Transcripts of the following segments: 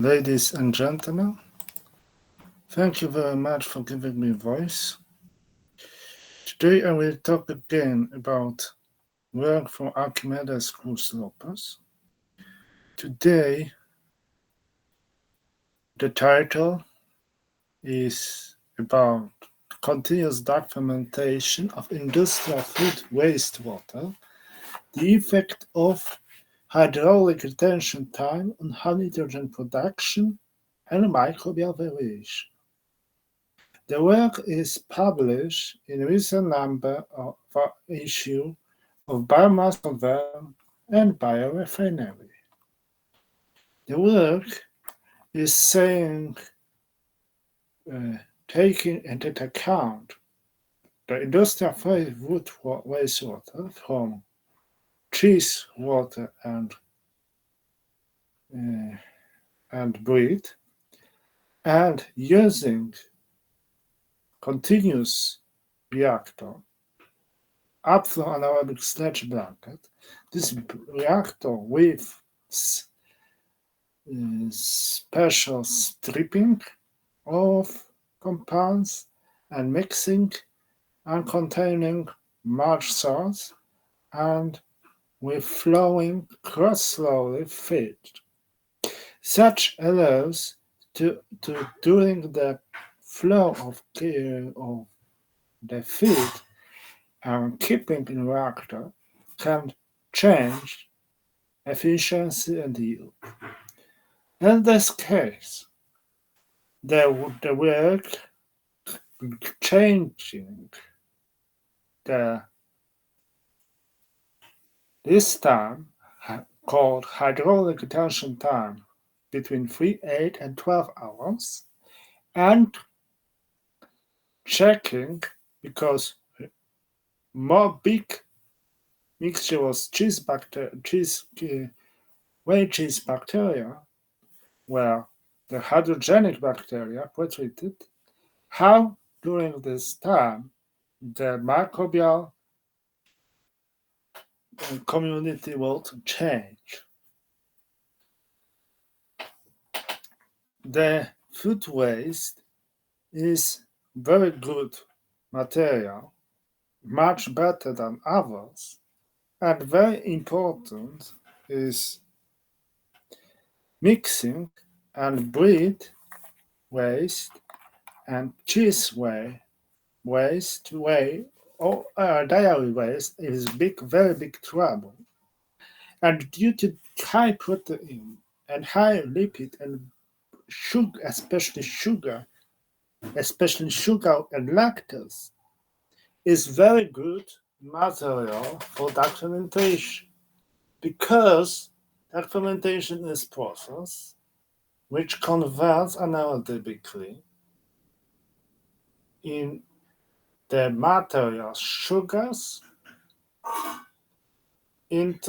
Ladies and gentlemen, thank you very much for giving me voice. Today I will talk again about work from Archimedes Cruz Lopez. Today the title is about continuous dark fermentation of industrial food wastewater, the effect of hydraulic retention time on high nitrogen production and microbial variation. The work is published in a recent number of issue of Biomass Conversion and Biorefinery. The work is saying, taking into account the industrial wood wastewater from cheese water and bread, and using continuous reactor up from anaerobic sludge blanket. This reactor with special stripping of compounds and mixing and containing large salts and with flowing cross-slowly feed. Such allows to during the flow of the feed and keeping in reactor can change efficiency and yield. In this case, the work changing this time called hydraulic retention time between 3, 8 and 12 hours, and checking because more big mixture was whey cheese bacteria, where the hydrogenic bacteria pretreated, how during this time the microbial community will change. The food waste is very good material, much better than others, and very important is mixing and bread waste and cheese waste or dairy waste is very big trouble. And due to high protein and high lipid and sugar, especially sugar and lactose, is very good material for dark fermentation, because dark fermentation is process which converts anaerobically in the material sugars in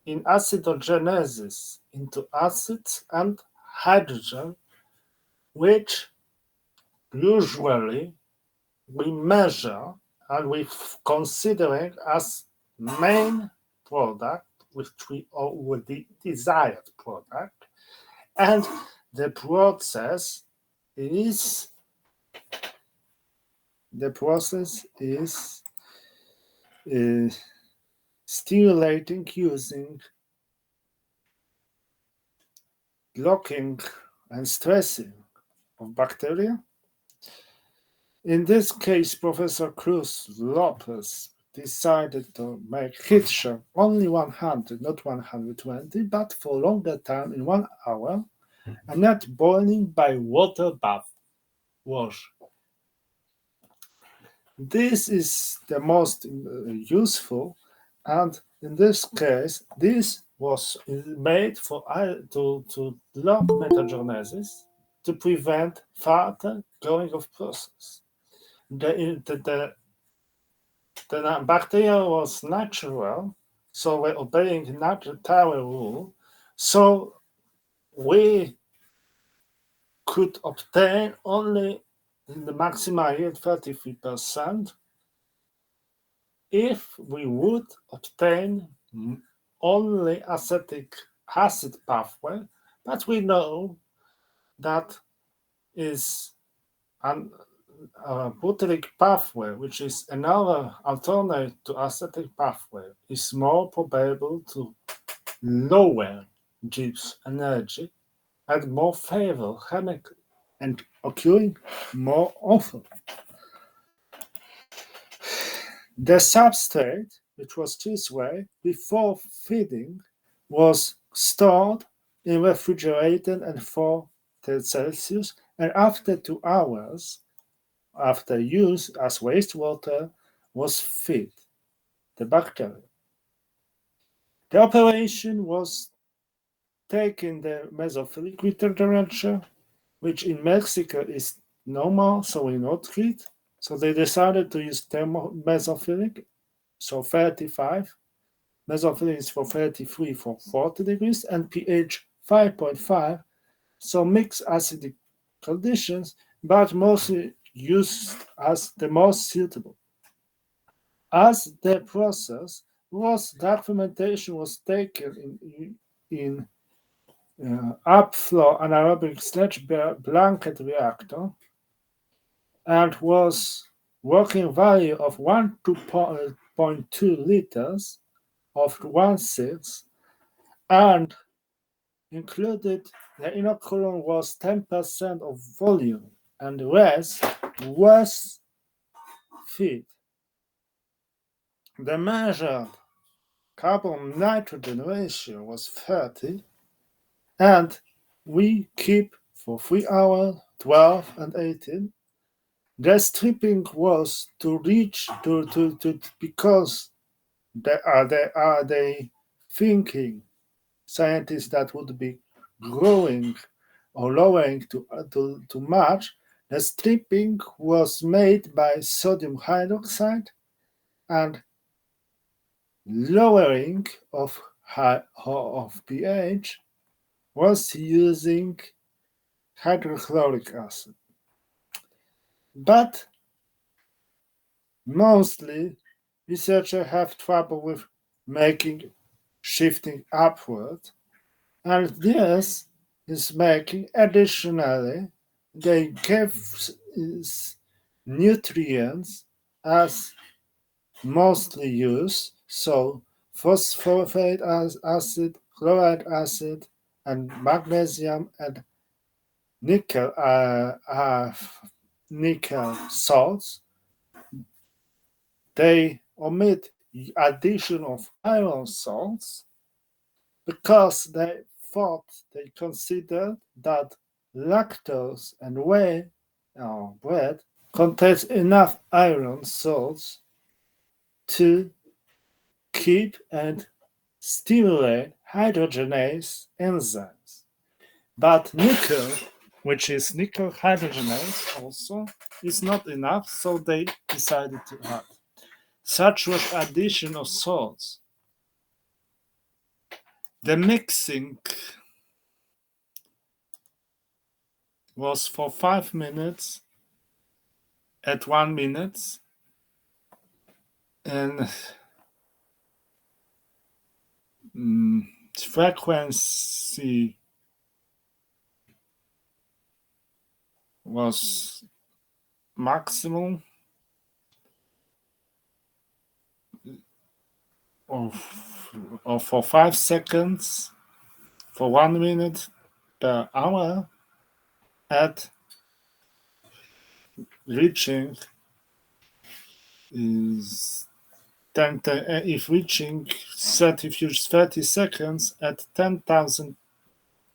acidogenesis into acids and hydrogen, which usually we measure and we considering as main product, which we already desired product, and the process is stimulating using blocking and stressing of bacteria. In this case, Professor Cruz Lopez decided to make heat shock only 100, not 120, but for longer time in 1 hour, and not boiling by water bath wash. This is the most useful, and in this case, this was made to block metagenesis to prevent further going of process. The bacteria was natural, so we're obeying natural tower rule, so we could obtain only in the maximum yield 33% if we would obtain only acetic acid pathway, but we know that is an butyric pathway, which is another alternate to acetic pathway, is more probable to lower Gibbs energy and more favorable chemically and occurring more often. The substrate, which was this way before feeding, was stored in refrigerated and 4 Celsius, and after 2 hours after use as wastewater was fed the bacteria. The operation was taken the mesophilic temperature, which in Mexico is normal, so we not treat. So they decided to use mesophilic, so 35. Mesophilic is for 33 for 40 degrees, and pH 5.5. So mixed acidic conditions, but mostly used as the most suitable. As the process was, dark fermentation was taken in upflow anaerobic sludge blanket reactor and was working value of 1 to 0.2 liters of 1/6 and included the inoculum was 10% of volume and the rest was feed. The measured carbon nitrogen ratio was 30 and we keep for 3 hours 12 and 18. The stripping was to reach to because they are they thinking scientists that would be growing or lowering to match. The stripping was made by sodium hydroxide and lowering of pH was using hydrochloric acid. But mostly researchers have trouble with making shifting upward, and this is making additionally they give nutrients as mostly used, so phosphoric acid, chloride acid, and magnesium and nickel salts. They omit addition of iron salts because they considered that lactose and whey or bread contains enough iron salts to keep and stimulate hydrogenase enzymes. But nickel, which is nickel hydrogenase also, is not enough, so they decided to add. Such was addition of salts. The mixing was for 5 minutes at 1 minute, and frequency was maximum of for 5 seconds for 1 minute per hour at reaching is 10, if reaching 30 seconds at 10,000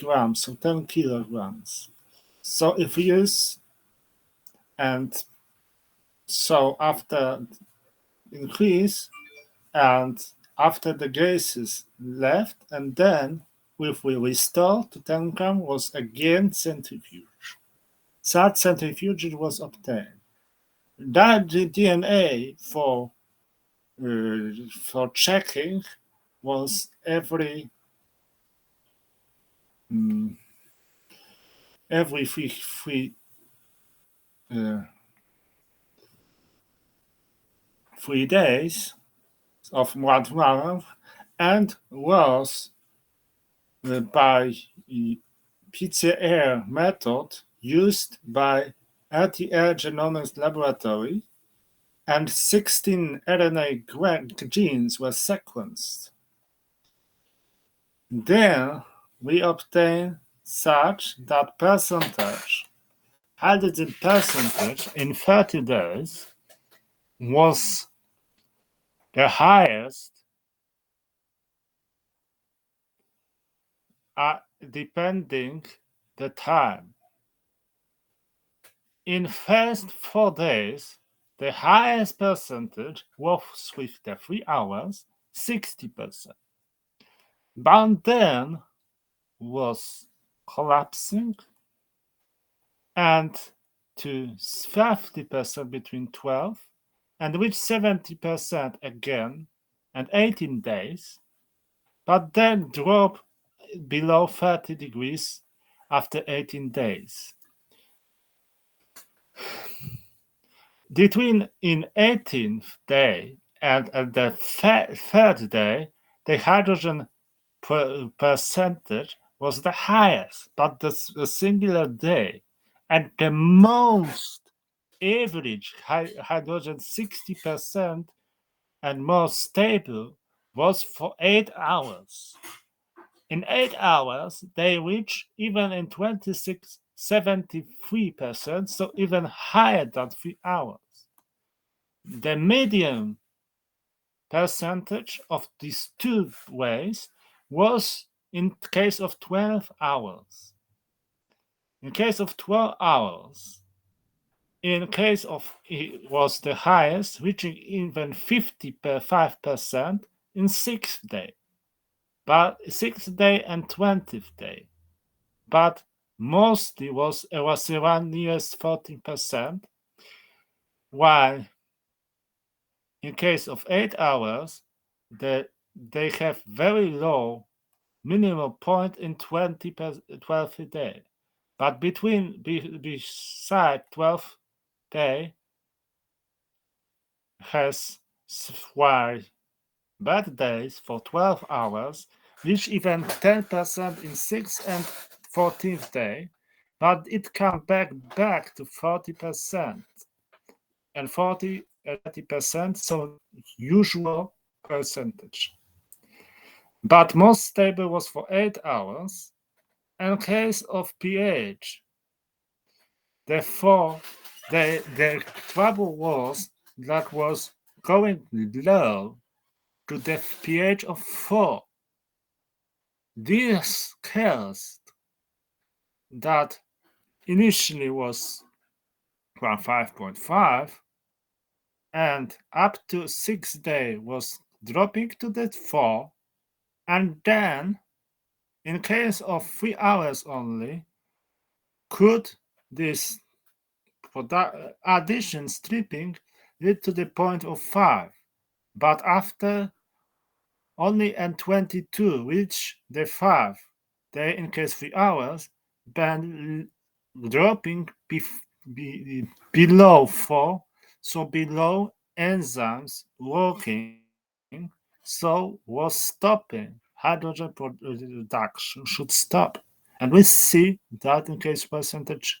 grams, so 10 kilograms. So if we use, and so after increase and after the gases left, and then if we restore to 10 grams was again centrifuge. Such centrifuge was obtained. That the DNA for checking was every three days of 1 month and was by PCR method used by RTL Genomics Laboratory, and 16 RNA genes were sequenced. Then we obtain such that hydrogen percentage in 30 days was the highest depending the time. In first 4 days, the highest percentage was with the 3 hours, 60%. But then was collapsing and to 50% between 12 and reached 70% again and 18 days, but then dropped below 30 degrees after 18 days. In 18th day and the third day, the hydrogen percentage was the highest, but the singular day, and the most average hydrogen 60% and more stable was for 8 hours. In 8 hours, they reach even in 26, 73%, so even higher than 3 hours. The median percentage of these two ways was in case of 12 hours. In case of 12 hours, in case of it was the highest, reaching even 55% in 6th day, but 6th day and 20th day. But mostly was around nearest 14%, while in case of 8 hours, they have very low minimum point in 12th day. But beside 12th day has why bad days for 12 hours, reach even 10% in 6th and 14th day, but it comes back to 40% and 30%, so usual percentage. But most stable was for 8 hours. In case of pH, therefore, the trouble was that was going low to the pH of 4. This caused that initially was around 5.5 and up to 6 day was dropping to the 4, and then in case of 3 hours only could this addition stripping lead to the point of 5, but after only N22 reach the 5 day in case 3 hours, then dropping below 4, so below enzymes working, so was stopping hydrogen production should stop, and we see that in case percentage,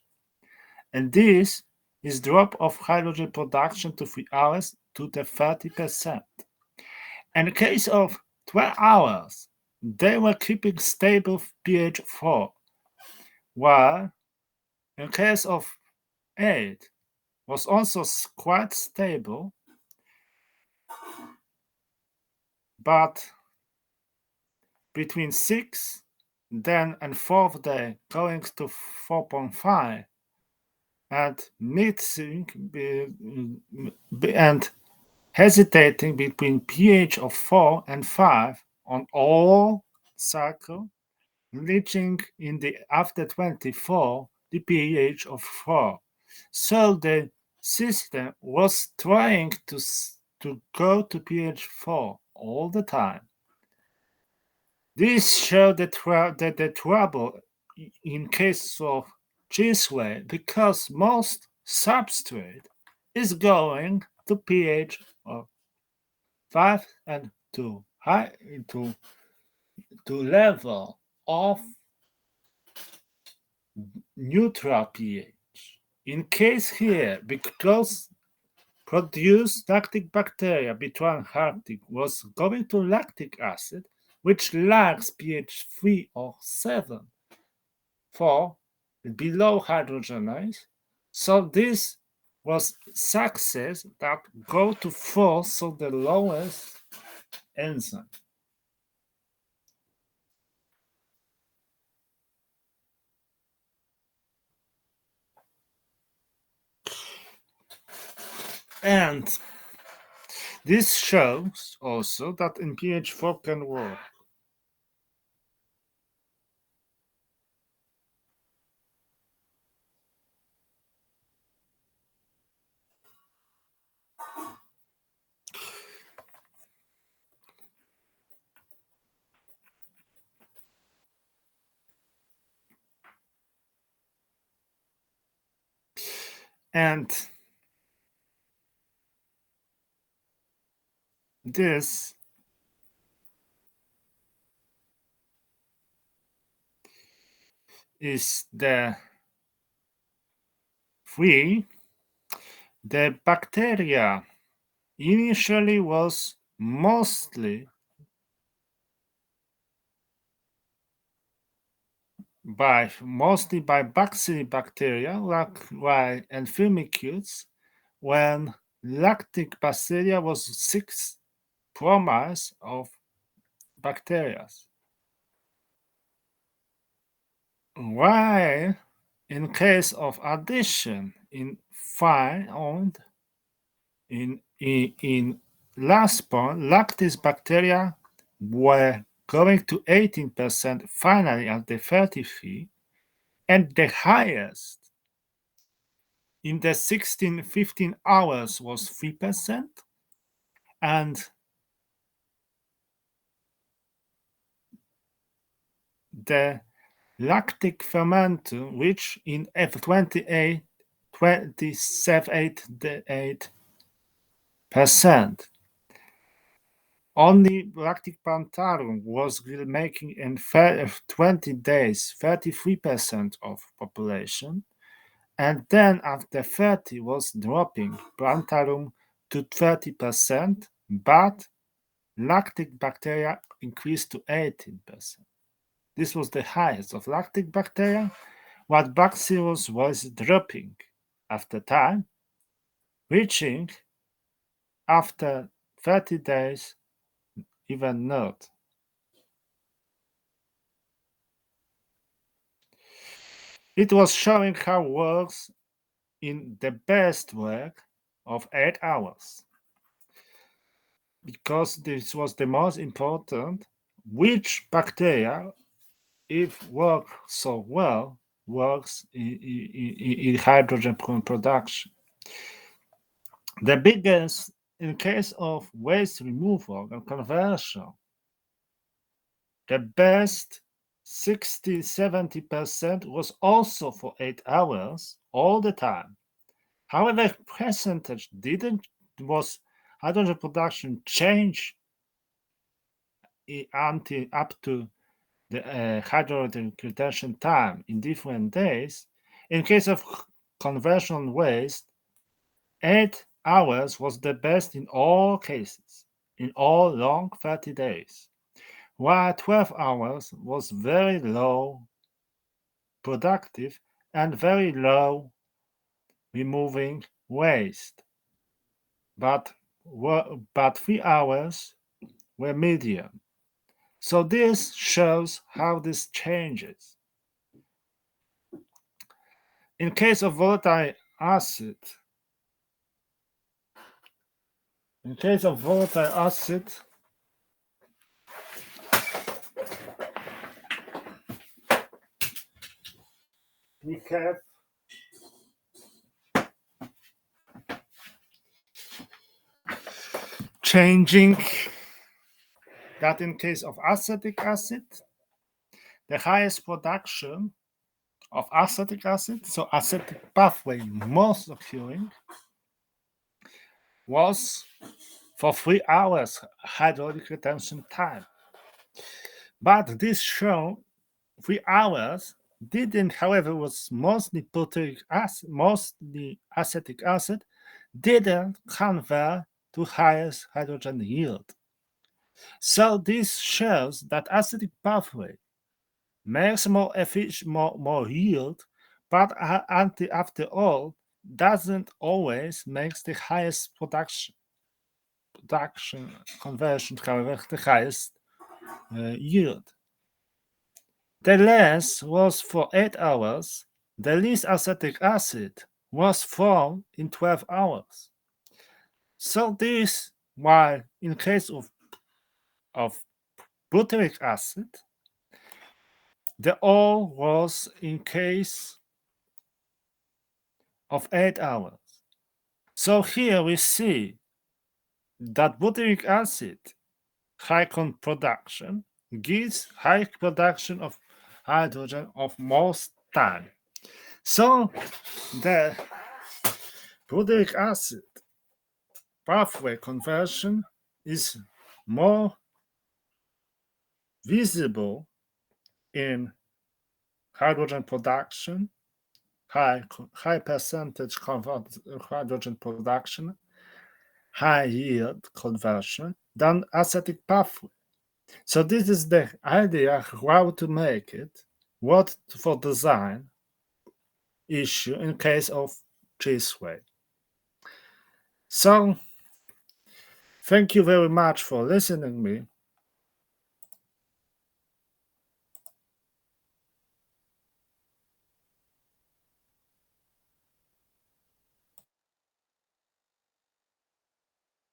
and this is drop of hydrogen production to 3 hours to the 30%. In the case of 12 hours, they were keeping stable pH 4, while in case of 8 was also quite stable, but between 6 then and 4th day going to 4.5 and mixing and hesitating between pH of 4 and 5 on all cycle, reaching in the after 24 the pH of 4. So the system was trying to go to pH 4 all the time. This showed the trouble in case of this way because most substrate is going to pH of 5 and to level of neutral pH. In case here, because produced lactic bacteria between lactic was going to lactic acid, which lacks pH 3 or 7 for below hydrogenase. So this was success that go to force so the lowest enzyme. And this shows also that in pH 4 can work. And this is the free. The bacteria initially was mostly by bacillobacteria and firmicutes, when lactic bacteria was 6 promise of bacteria. While in case of addition in found in last point, lactis bacteria were going to 18% finally at the 33, and the highest in the 16-15 hours was 3%, and the lactic fermentum, which in F28 27.8%. Only lactic plantarum was making in 20 days 33% of population, and then after 30 was dropping plantarum to 30%, but lactic bacteria increased to 18%. This was the highest of lactic bacteria, what bacillus was dropping after time, reaching after 30 days even not. It was showing how works in the best work of 8 hours, because this was the most important, which bacteria, if work so well, works in hydrogen production. The biggest, in case of waste removal and conversion, the best 60-70% was also for 8 hours all the time. However, percentage didn't was hydrogen production change until up to the hydrogen retention time in different days. In case of conversion waste, 8 hours was the best in all cases, in all long 30 days, while 12 hours was very low productive and very low removing waste. But 3 hours were medium. So this shows how this changes. In case of volatile acid, we have changing that in case of acetic acid, the highest production of acetic acid, so acetic pathway most occurring, was for 3 hours hydraulic retention time. But this show 3 hours didn't, however, was mostly butyric acid, mostly acetic acid, didn't convert to highest hydrogen yield. So this shows that acidic pathway makes more efficient, more yield, but after all, doesn't always make the highest production conversion, however, the highest yield. The length was for 8 hours. The least acetic acid was formed in 12 hours. So this, while in case of butyric acid, the all was in case of 8 hours. So here we see that butyric acid high production gives high production of hydrogen of most time. So the butyric acid pathway conversion is more visible in hydrogen production, high percentage hydrogen production, high yield conversion than acetic pathway. So this is the idea how to make it, what for design issue in case of this way. So thank you very much for listening me.